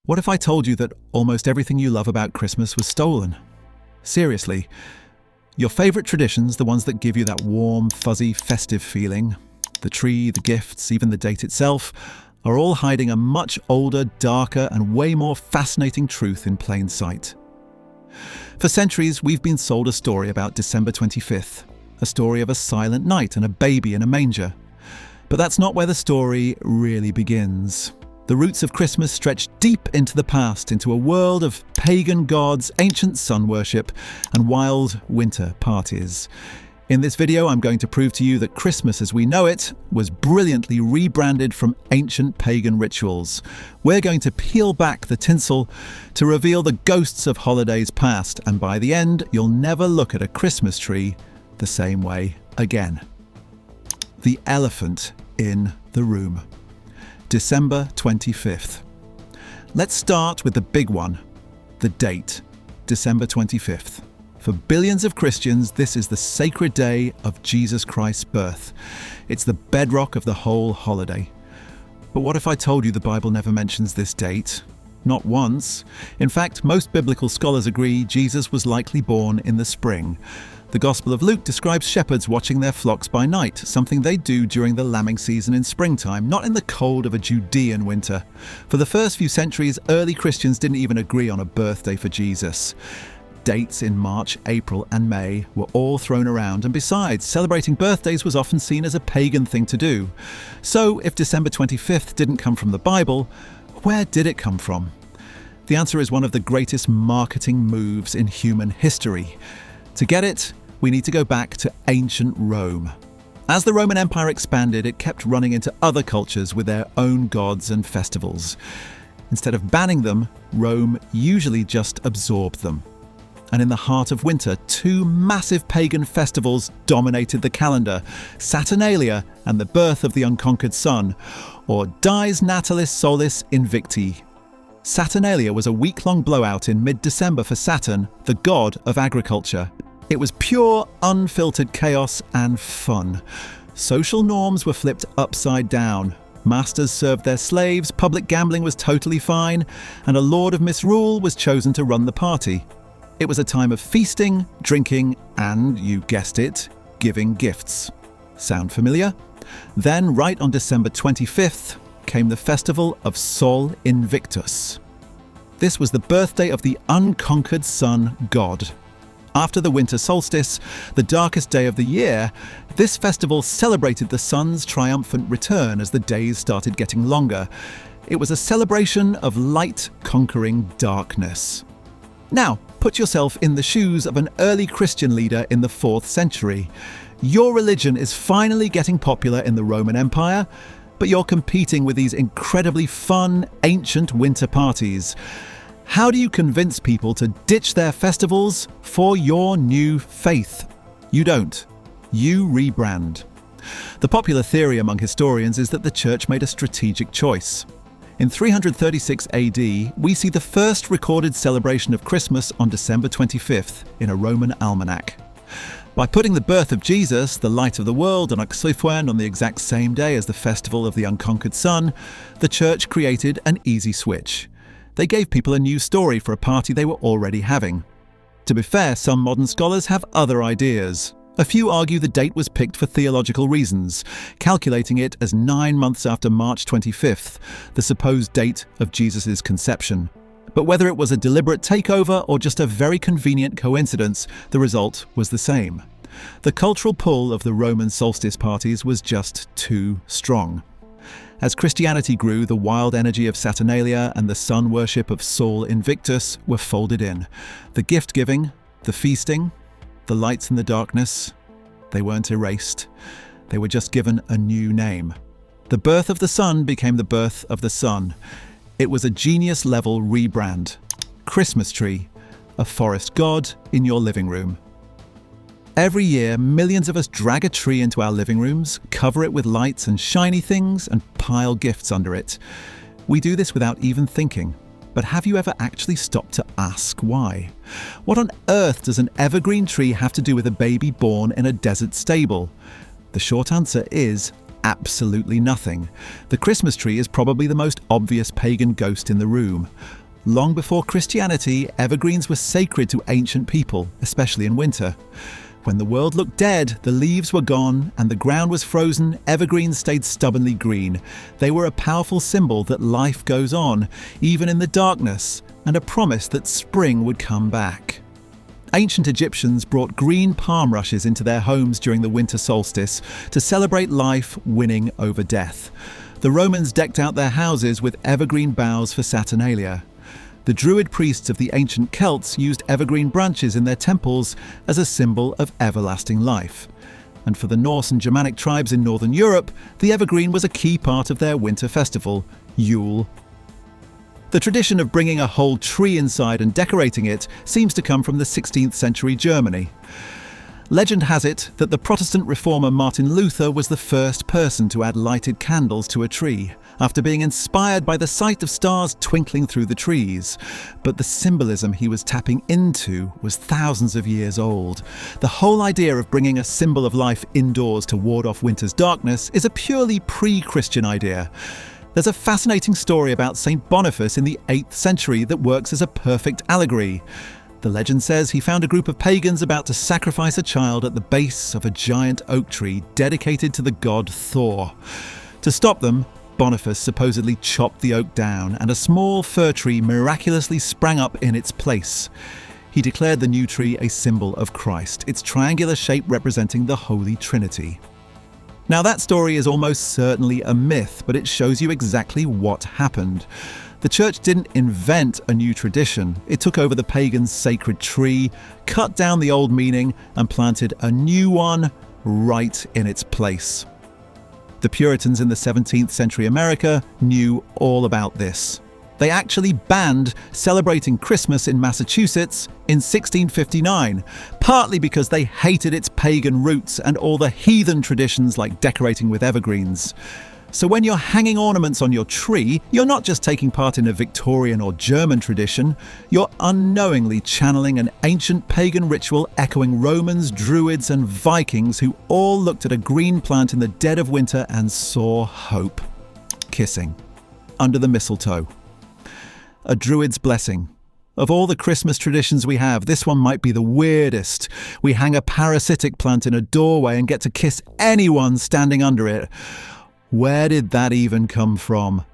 What if I told you that almost everything you love about Christmas was stolen? Seriously. Your favorite traditions, the ones that give you that warm, fuzzy, festive feeling, the tree, the gifts, even the date itself, are all hiding a much older, darker, and way more fascinating truth in plain sight. For centuries, we've been sold a story about December 25th, a story of a silent night and a baby in a manger. But that's not where the story really begins. The roots of Christmas stretch deep into the past, into a world of pagan gods, ancient sun worship, and wild winter parties. In this video, I'm going to prove to you that Christmas as we know it was brilliantly rebranded from ancient pagan rituals. We're going to peel back the tinsel to reveal the ghosts of holidays past, and by the end, you'll never look at a Christmas tree the same way again. The elephant in the room. December 25th. Let's start with the big one, the date, December 25th. For billions of Christians, this is the sacred day of Jesus Christ's birth. It's the bedrock of the whole holiday. But what if I told you the Bible never mentions this date? Not once. In fact, most biblical scholars agree Jesus was likely born in the spring. The Gospel of Luke describes shepherds watching their flocks by night, something they do during the lambing season in springtime, not in the cold of a Judean winter. For the first few centuries, early Christians didn't even agree on a birthday for Jesus. Dates in March, April, and May were all thrown around, and besides, celebrating birthdays was often seen as a pagan thing to do. So, if December 25th didn't come from the Bible, where did it come from? The answer is one of the greatest marketing moves in human history. To get it, we need to go back to ancient Rome. As the Roman Empire expanded, it kept running into other cultures with their own gods and festivals. Instead of banning them, Rome usually just absorbed them. And in the heart of winter, two massive pagan festivals dominated the calendar: Saturnalia and the birth of the unconquered sun, or Dies Natalis Solis Invicti. Saturnalia was a week-long blowout in mid-December for Saturn, the god of agriculture. It was pure, unfiltered chaos and fun. Social norms were flipped upside down. Masters served their slaves, public gambling was totally fine, and a lord of misrule was chosen to run the party. It was a time of feasting, drinking, and, you guessed it, giving gifts. Sound familiar? Then, right on December 25th, came the festival of Sol Invictus. This was the birthday of the unconquered sun god. After the winter solstice, the darkest day of the year, this festival celebrated the sun's triumphant return as the days started getting longer. It was a celebration of light conquering darkness. Now, put yourself in the shoes of an early Christian leader in the 4th century. Your religion is finally getting popular in the Roman Empire, but you're competing with these incredibly fun, ancient winter parties. How do you convince people to ditch their festivals for your new faith? You don't. You rebrand. The popular theory among historians is that the church made a strategic choice. In 336 AD, we see the first recorded celebration of Christmas on December 25th in a Roman almanac. By putting the birth of Jesus, the light of the world, on Oxlifwen on the exact same day as the festival of the unconquered sun, the church created an easy switch. They gave people a new story for a party they were already having. To be fair, some modern scholars have other ideas. A few argue the date was picked for theological reasons, calculating it as 9 months after March 25th, the supposed date of Jesus' conception. But whether it was a deliberate takeover or just a very convenient coincidence, the result was the same. The cultural pull of the Roman solstice parties was just too strong. As Christianity grew, the wild energy of Saturnalia and the sun worship of Sol Invictus were folded in. The gift-giving, the feasting, the lights and the darkness, they weren't erased. They were just given a new name. The birth of the sun became the birth of the sun. It was a genius-level rebrand. Christmas tree, a forest god in your living room. Every year, millions of us drag a tree into our living rooms, cover it with lights and shiny things, and pile gifts under it. We do this without even thinking. But have you ever actually stopped to ask why? What on earth does an evergreen tree have to do with a baby born in a desert stable? The short answer is absolutely nothing. The Christmas tree is probably the most obvious pagan ghost in the room. Long before Christianity, evergreens were sacred to ancient people, especially in winter. When the world looked dead, the leaves were gone, and the ground was frozen, evergreens stayed stubbornly green. They were a powerful symbol that life goes on, even in the darkness, and a promise that spring would come back. Ancient Egyptians brought green palm rushes into their homes during the winter solstice to celebrate life winning over death. The Romans decked out their houses with evergreen boughs for Saturnalia. The Druid priests of the ancient Celts used evergreen branches in their temples as a symbol of everlasting life. And for the Norse and Germanic tribes in Northern Europe, the evergreen was a key part of their winter festival, Yule. The tradition of bringing a whole tree inside and decorating it seems to come from the 16th century Germany. Legend has it that the Protestant reformer Martin Luther was the first person to add lighted candles to a tree, after being inspired by the sight of stars twinkling through the trees. But the symbolism he was tapping into was thousands of years old. The whole idea of bringing a symbol of life indoors to ward off winter's darkness is a purely pre-Christian idea. There's a fascinating story about St. Boniface in the 8th century that works as a perfect allegory. The legend says he found a group of pagans about to sacrifice a child at the base of a giant oak tree dedicated to the god Thor. To stop them, Boniface supposedly chopped the oak down, and a small fir tree miraculously sprang up in its place. He declared the new tree a symbol of Christ, its triangular shape representing the Holy Trinity. Now that story is almost certainly a myth, but it shows you exactly what happened. The church didn't invent a new tradition. It took over the pagans' sacred tree, cut down the old meaning, and planted a new one right in its place. The Puritans in the 17th century America knew all about this. They actually banned celebrating Christmas in Massachusetts in 1659, partly because they hated its pagan roots and all the heathen traditions like decorating with evergreens. So when you're hanging ornaments on your tree, you're not just taking part in a Victorian or German tradition, you're unknowingly channeling an ancient pagan ritual echoing Romans, Druids, and Vikings who all looked at a green plant in the dead of winter and saw hope. Kissing. Under the mistletoe. A Druid's blessing. Of all the Christmas traditions we have, this one might be the weirdest. We hang a parasitic plant in a doorway and get to kiss anyone standing under it. Where did that even come from?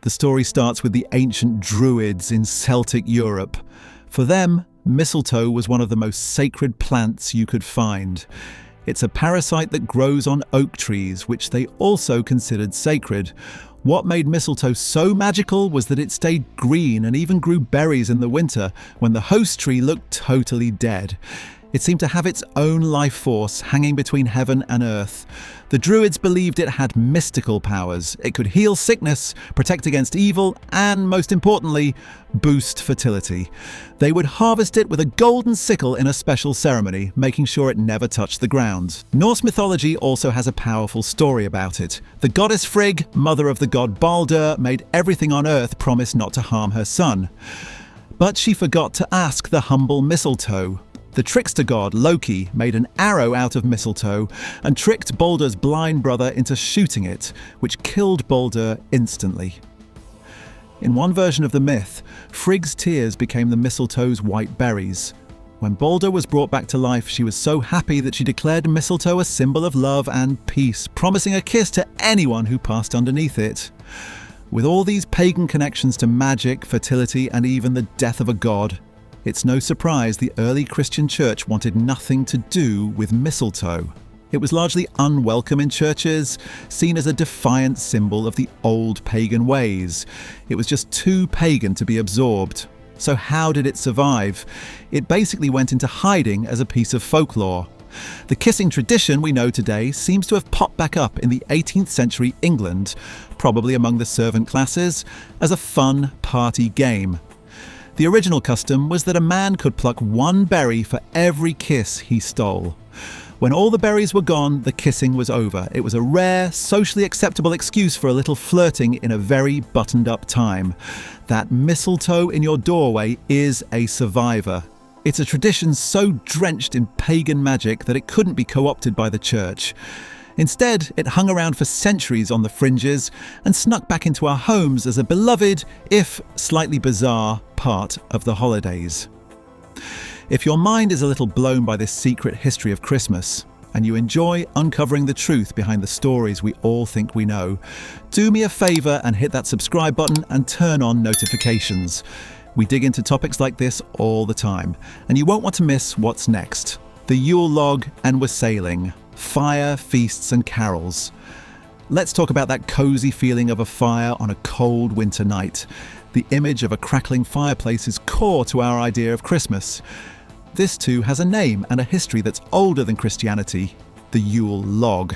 The story starts with the ancient Druids in Celtic Europe. For them, mistletoe was one of the most sacred plants you could find. It's a parasite that grows on oak trees, which they also considered sacred. What made mistletoe so magical was that it stayed green and even grew berries in the winter when the host tree looked totally dead. It seemed to have its own life force hanging between heaven and earth. The Druids believed it had mystical powers. It could heal sickness, protect against evil, and, most importantly, boost fertility. They would harvest it with a golden sickle in a special ceremony, making sure it never touched the ground. Norse mythology also has a powerful story about it. The goddess Frigg, mother of the god Balder, made everything on earth promise not to harm her son. But she forgot to ask the humble mistletoe. The trickster god, Loki, made an arrow out of mistletoe and tricked Balder's blind brother into shooting it, which killed Balder instantly. In one version of the myth, Frigg's tears became the mistletoe's white berries. When Balder was brought back to life, she was so happy that she declared mistletoe a symbol of love and peace, promising a kiss to anyone who passed underneath it. With all these pagan connections to magic, fertility, and even the death of a god, it's no surprise the early Christian church wanted nothing to do with mistletoe. It was largely unwelcome in churches, seen as a defiant symbol of the old pagan ways. It was just too pagan to be absorbed. So how did it survive? It basically went into hiding as a piece of folklore. The kissing tradition we know today seems to have popped back up in the 18th century England, probably among the servant classes, as a fun party game. The original custom was that a man could pluck one berry for every kiss he stole. When all the berries were gone, the kissing was over. It was a rare, socially acceptable excuse for a little flirting in a very buttoned-up time. That mistletoe in your doorway is a survivor. It's a tradition so drenched in pagan magic that it couldn't be co-opted by the church. Instead, it hung around for centuries on the fringes and snuck back into our homes as a beloved, if slightly bizarre, part of the holidays. If your mind is a little blown by this secret history of Christmas, and you enjoy uncovering the truth behind the stories we all think we know, do me a favour and hit that subscribe button and turn on notifications. We dig into topics like this all the time, and you won't want to miss what's next. The Yule log and wassailing, fire, feasts and carols. Let's talk about that cosy feeling of a fire on a cold winter night. The image of a crackling fireplace is core to our idea of Christmas. This too has a name and a history that's older than Christianity, the Yule log.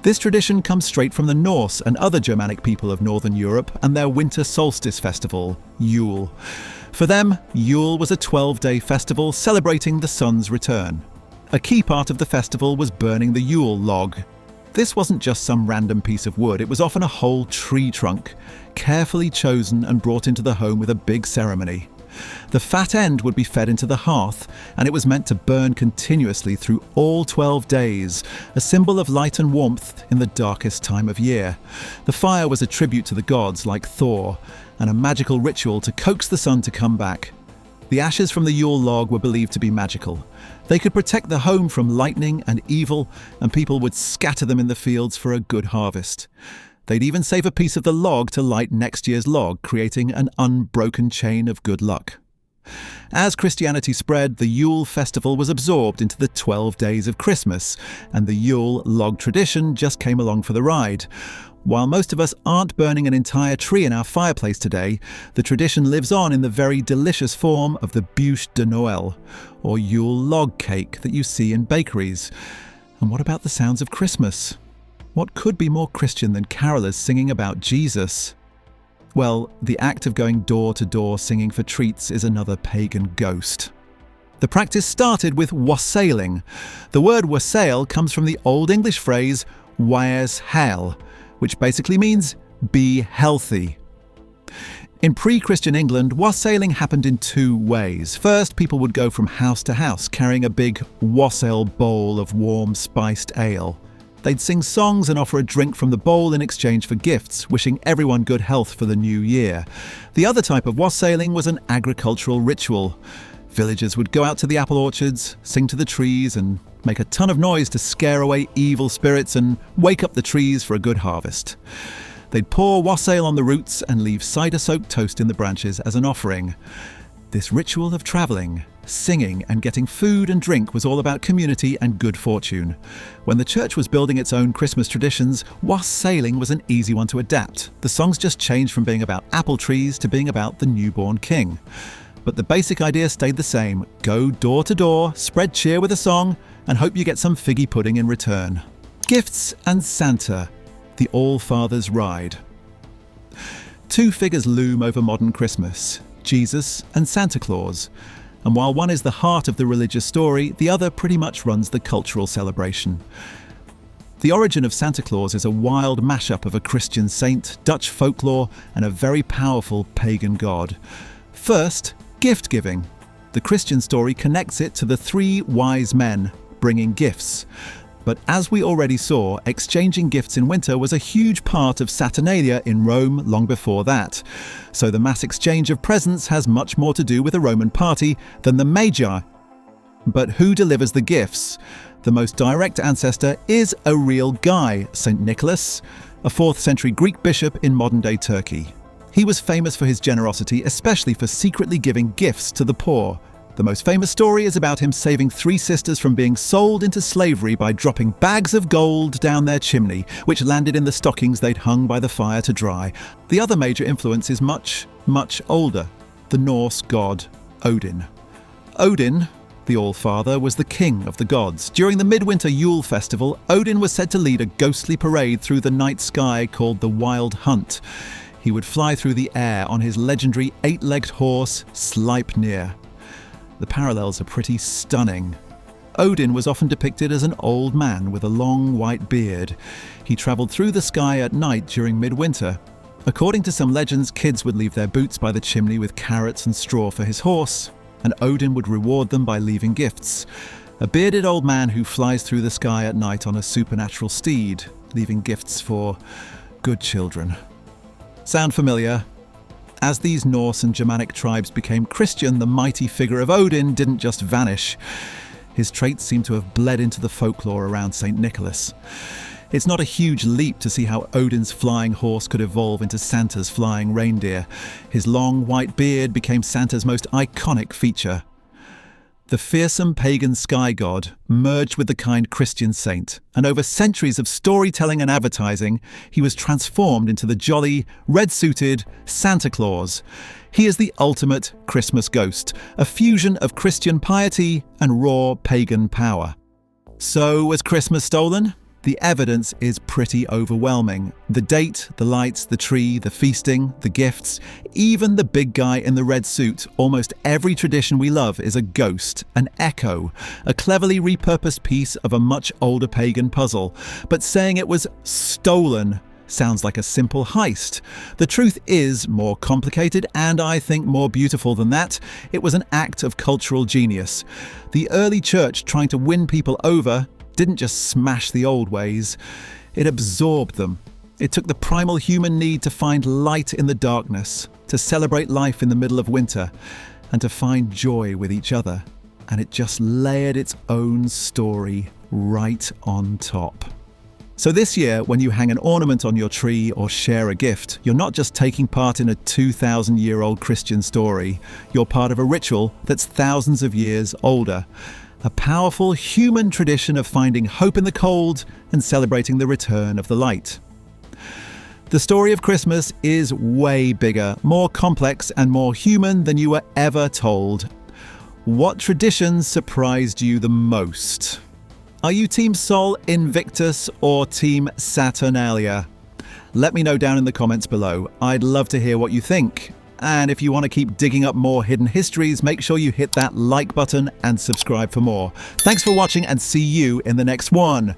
This tradition comes straight from the Norse and other Germanic people of Northern Europe and their winter solstice festival, Yule. For them, Yule was a 12-day festival celebrating the sun's return. A key part of the festival was burning the Yule log. This wasn't just some random piece of wood, it was often a whole tree trunk, carefully chosen and brought into the home with a big ceremony. The fat end would be fed into the hearth, and it was meant to burn continuously through all 12 days, a symbol of light and warmth in the darkest time of year. The fire was a tribute to the gods like Thor, and a magical ritual to coax the sun to come back. The ashes from the Yule log were believed to be magical. They could protect the home from lightning and evil, and people would scatter them in the fields for a good harvest. They'd even save a piece of the log to light next year's log, creating an unbroken chain of good luck. As Christianity spread, the Yule festival was absorbed into the 12 days of Christmas, and the Yule log tradition just came along for the ride. While most of us aren't burning an entire tree in our fireplace today, the tradition lives on in the very delicious form of the bûche de Noël, or Yule log cake that you see in bakeries. And what about the sounds of Christmas? What could be more Christian than carolers singing about Jesus? Well, the act of going door to door singing for treats is another pagan ghost. The practice started with wassailing. The word wassail comes from the Old English phrase waes hael, which basically means be healthy. In pre-Christian England, wassailing happened in two ways. First, people would go from house to house carrying a big wassail bowl of warm spiced ale. They'd sing songs and offer a drink from the bowl in exchange for gifts, wishing everyone good health for the new year. The other type of wassailing was an agricultural ritual. Villagers would go out to the apple orchards, sing to the trees, and make a ton of noise to scare away evil spirits and wake up the trees for a good harvest. They'd pour wassail on the roots and leave cider-soaked toast in the branches as an offering. This ritual of travelling, singing and getting food and drink was all about community and good fortune. When the church was building its own Christmas traditions, wassailing was an easy one to adapt. The songs just changed from being about apple trees to being about the newborn king. But the basic idea stayed the same: go door to door, spread cheer with a song, and hope you get some figgy pudding in return. Gifts and Santa, the All-Father's Ride. Two figures loom over modern Christmas: Jesus and Santa Claus. And while one is the heart of the religious story, the other pretty much runs the cultural celebration. The origin of Santa Claus is a wild mashup of a Christian saint, Dutch folklore, and a very powerful pagan god. First, gift giving. The Christian story connects it to the three wise men bringing gifts. But as we already saw, exchanging gifts in winter was a huge part of Saturnalia in Rome long before that. So the mass exchange of presents has much more to do with a Roman party than the manger. But who delivers the gifts? The most direct ancestor is a real guy, St. Nicholas, a 4th century Greek bishop in modern-day Turkey. He was famous for his generosity, especially for secretly giving gifts to the poor. The most famous story is about him saving 3 sisters from being sold into slavery by dropping bags of gold down their chimney, which landed in the stockings they'd hung by the fire to dry. The other major influence is much, much older: the Norse god Odin. Odin, the All-Father, was the king of the gods. During the midwinter Yule festival, Odin was said to lead a ghostly parade through the night sky called the Wild Hunt. He would fly through the air on his legendary 8-legged horse, Sleipnir. The parallels are pretty stunning. Odin was often depicted as an old man with a long white beard. He travelled through the sky at night during midwinter. According to some legends, kids would leave their boots by the chimney with carrots and straw for his horse, and Odin would reward them by leaving gifts. A bearded old man who flies through the sky at night on a supernatural steed, leaving gifts for good children. Sound familiar? As these Norse and Germanic tribes became Christian, the mighty figure of Odin didn't just vanish. His traits seem to have bled into the folklore around St. Nicholas. It's not a huge leap to see how Odin's flying horse could evolve into Santa's flying reindeer. His long white beard became Santa's most iconic feature. The fearsome pagan sky god merged with the kind Christian saint, and over centuries of storytelling and advertising, he was transformed into the jolly, red-suited Santa Claus. He is the ultimate Christmas ghost, a fusion of Christian piety and raw pagan power. So, was Christmas stolen? The evidence is pretty overwhelming. The date, the lights, the tree, the feasting, the gifts, even the big guy in the red suit. Almost every tradition we love is a ghost, an echo, a cleverly repurposed piece of a much older pagan puzzle. But saying it was stolen sounds like a simple heist. The truth is more complicated and I think more beautiful than that. It was an act of cultural genius. The early church, trying to win people over, didn't just smash the old ways, it absorbed them. It took the primal human need to find light in the darkness, to celebrate life in the middle of winter, and to find joy with each other. And it just layered its own story right on top. So this year, when you hang an ornament on your tree or share a gift, you're not just taking part in a 2,000-year-old Christian story, you're part of a ritual that's thousands of years older. A powerful human tradition of finding hope in the cold and celebrating the return of the light. The story of Christmas is way bigger, more complex and more human than you were ever told. What traditions surprised you the most? Are you Team Sol Invictus or Team Saturnalia? Let me know down in the comments below. I'd love to hear what you think. And if you want to keep digging up more hidden histories, make sure you hit that like button and subscribe for more. Thanks for watching and see you in the next one.